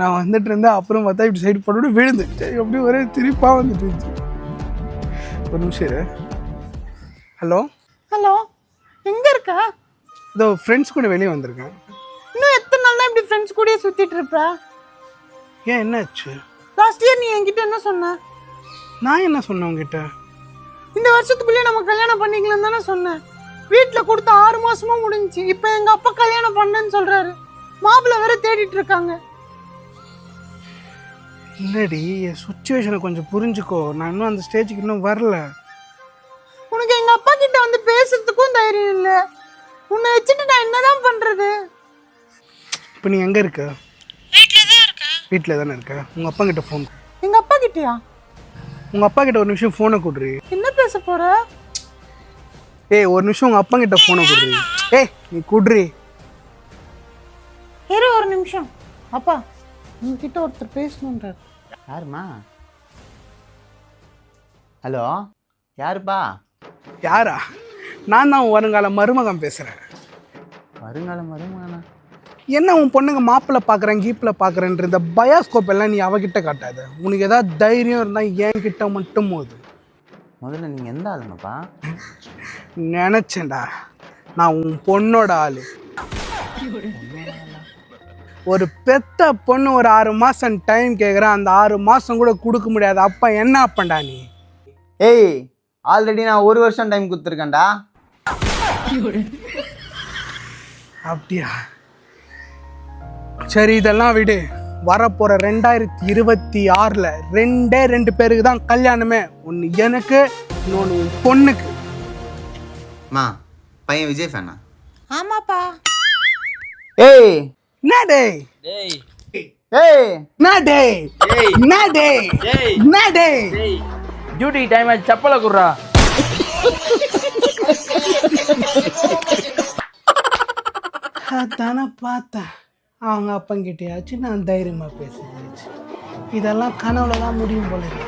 நான் வந்துட்டு இருந்தேன். அப்புறம் பார்த்தா இப்படி சைடு போட்டு விழுந்து சரி அப்படியே ஒரே திருப்பாக வந்துட்டு இருந்துச்சு. ஒரு நிமிஷம் இரு. ஹலோ ஹலோ, எங்கே இருக்க? இதோ ஃப்ரெண்ட்ஸ் கூட வெளியே வந்திருக்கேன். இன்னும் எத்தனை நாள் தான் இப்படி ஃப்ரெண்ட்ஸ் கூடயே சுற்றிட்டு இருப்ப? ஏன் என்னாச்சு? லாஸ்ட் இயர் நீ என்கிட்ட என்ன சொன்ன? நான் என்ன சொன்னேன் உங்ககிட்ட? இந்த வருஷத்துக்குள்ளேயே நம்ம கல்யாணம் பண்ணிக்கலாம் தானே சொன்னேன். வீட்டில் கொடுத்த 6 மாசமும் முடிஞ்சிச்சு. இப்போ எங்கள் அப்பா கல்யாணம் பண்ணேன்னு சொல்கிறாரு. மாப்பிள்ளை வேற தேடிட்டு இருக்காங்க. இல்லடி, என் சுச்சுவேஷனை கொஞ்சம் புரிஞ்சுக்கோ. நான் இன்னும் அந்த ஸ்டேஜுக்கு இன்னும் வரல. உனக்கு எங்கள் அப்பா கிட்ட வந்து பேசுறதுக்கும் தைரியம் இல்லை. உன்னை வச்சுட்டு நான் என்னதான் பண்ணுறது? இப்போ நீ எங்கே இருக்க? வீட்டில் தான் இருக்கேன். வீட்டில் தானே இருக்க? உங்கள் அப்பா கிட்ட ஃபோன். எங்கள் அப்பா கிட்டயா? உங்கள் அப்பா கிட்ட ஒரு நிமிஷம் ஃபோனை கொடுறி. என்ன பேச போற? ஏய் ஒரு நிமிஷம் உங்கள் அப்பா கிட்ட ஃபோனை கொடுறி. ஏய் நீ குட்ரி. இரு ஒரு நிமிஷம். அப்பா உங்ககிட்ட ஒருத்தர் பேசணுன்றார். யாருமா? ஹலோ, யாருப்பா? யாரா? நான் தான் வருங்கால மருமகன் பேசுகிறேன். வருங்கால மருமகனா? என்ன உன் பொண்ணுங்க மாப்பிள்ளை பார்க்குறேன் கீப்பில் பார்க்குறேன்ற இந்த பயோஸ்கோப் எல்லாம் நீ அவகிட்ட காட்டாத. உனக்கு ஏதாவது தைரியம் இருந்தால் என்கிட்ட மட்டும் போகுது. முதல்ல நீங்கள் எந்த ஆளுங்கப்பா? நினச்சேன்டா, நான் உன் பொண்ணோட ஆள். ஒரு பெத்த பொண்ணு ஒரு 6 மாதம் டைம் கேட்குறேன். அந்த 6 மாதம் கூட கொடுக்க முடியாது. அப்பா என்ன அப்பண்டா நீ? ஏய், ஆல்ரெடி நான் 1 வருஷம் டைம் கொடுத்துருக்கேன்டா. அப்படியா? சரி இதெல்லாம் விடு. வரப்போகிற 2026 2 பேருக்கு தான் கல்யாணமே. ஒன்று எனக்கு, இன்னொன்று உன் பொண்ணுக்கு. மா, பையன் விஜய் ஃபேனா? ஆமாப்பா. ஏய் என்ன டேய்? ஏய் என்ன டேய்? என்ன டேய்? என்ன டேய்? டியூட்டி டைம் ஆச்சு, செப்பலை குடுறா. அதானே பார்த்தேன். அவங்க அப்பங்கிட்டயாச்சும் நான் தைரியமாக பேசுகிறேன். இதெல்லாம் கனவுல தான் முடியும் போல இருக்கு.